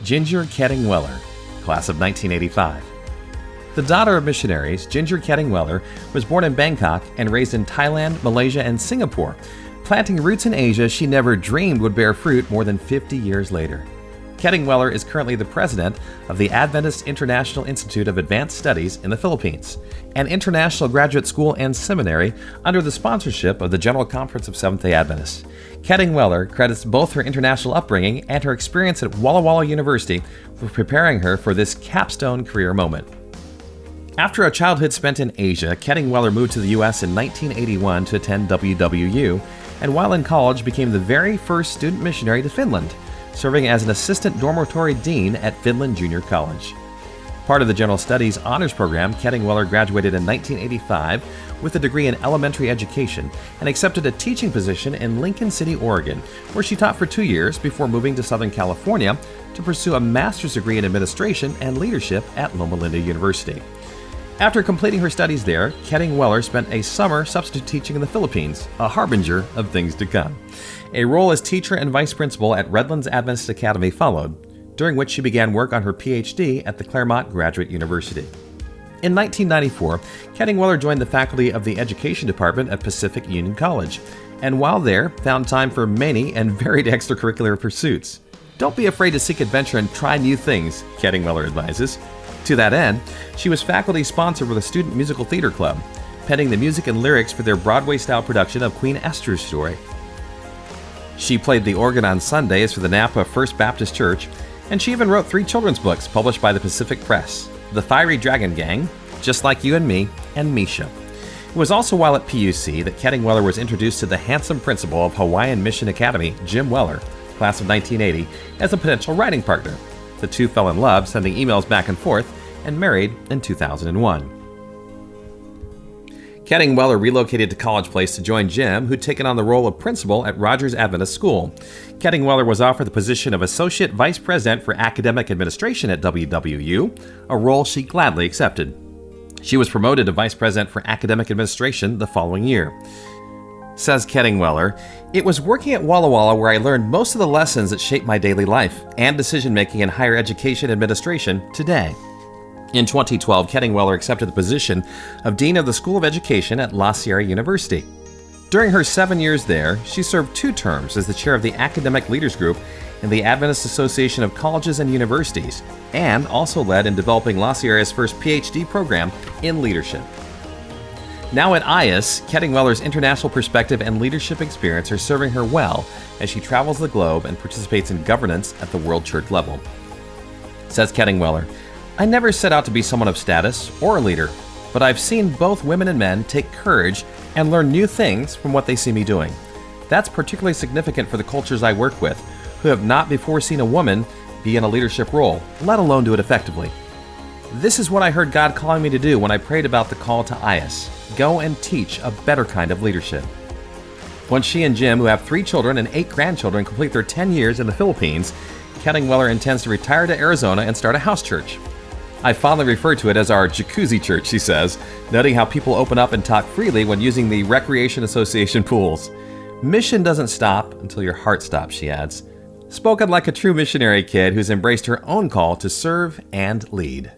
Ginger Ketting-Weller, class of 1985. The daughter of missionaries, Ginger Ketting-Weller was born in Bangkok and raised in Thailand, Malaysia, and Singapore, planting roots in Asia she never dreamed would bear fruit more than 50 years later. Ketting-Weller is currently the president of the Adventist International Institute of Advanced Studies in the Philippines, an international graduate school and seminary under the sponsorship of the General Conference of Seventh-day Adventists. Ketting-Weller credits both her international upbringing and her experience at Walla Walla University for preparing her for this capstone career moment. After a childhood spent in Asia, Ketting-Weller moved to the U.S. in 1981 to attend WWU, and while in college became the very first student missionary to Finland, serving as an assistant dormitory dean at Finland Junior College. Part of the General Studies honors program, Ketting-Weller graduated in 1985 with a degree in elementary education and accepted a teaching position in Lincoln City, Oregon, where she taught for 2 years before moving to Southern California to pursue a master's degree in administration and leadership at Loma Linda University. After completing her studies there, Ketting-Weller spent a summer substitute teaching in the Philippines, a harbinger of things to come. A role as teacher and vice principal at Redlands Adventist Academy followed, during which she began work on her PhD at the Claremont Graduate University. In 1994, Ketting-Weller joined the faculty of the Education Department at Pacific Union College, and while there, found time for many and varied extracurricular pursuits. Don't be afraid to seek adventure and try new things, Ketting-Weller advises. To that end, she was faculty sponsor with a student musical theater club, penning the music and lyrics for their Broadway-style production of Queen Esther's Story. She played the organ on Sundays for the Napa First Baptist Church, and she even wrote 3 children's books published by the Pacific Press, The Fiery Dragon Gang, Just Like You and Me, and Misha. It was also while at PUC that Ketting-Weller was introduced to the handsome principal of Hawaiian Mission Academy, Jim Weller, class of 1980, as a potential writing partner. The two fell in love, sending emails back and forth, and married in 2001. Ketting-Weller relocated to College Place to join Jim, who'd taken on the role of principal at Rogers Adventist School. Ketting-Weller was offered the position of Associate Vice President for Academic Administration at WWU, a role she gladly accepted. She was promoted to Vice President for Academic Administration the following year. Says Ketting-Weller, "It was working at Walla Walla where I learned most of the lessons that shape my daily life and decision-making in higher education administration today." In 2012, Ketting-Weller accepted the position of Dean of the School of Education at La Sierra University. During her 7 years there, she served 2 terms as the chair of the Academic Leaders Group in the Adventist Association of Colleges and Universities, and also led in developing La Sierra's first PhD program in leadership. Now at IAS, Ketting-Weller's international perspective and leadership experience are serving her well as she travels the globe and participates in governance at the World Church level. Says Ketting-Weller, "I never set out to be someone of status or a leader, but I've seen both women and men take courage and learn new things from what they see me doing. That's particularly significant for the cultures I work with, who have not before seen a woman be in a leadership role, let alone do it effectively. This is what I heard God calling me to do when I prayed about the call to IAS. Go and teach a better kind of leadership." Once she and Jim, who have 3 children and 8 grandchildren, complete their 10 years in the Philippines, Ketting-Weller intends to retire to Arizona and start a house church. "I fondly refer to it as our jacuzzi church," she says, noting how people open up and talk freely when using the Recreation Association pools. "Mission doesn't stop until your heart stops," she adds. Spoken like a true missionary kid who's embraced her own call to serve and lead.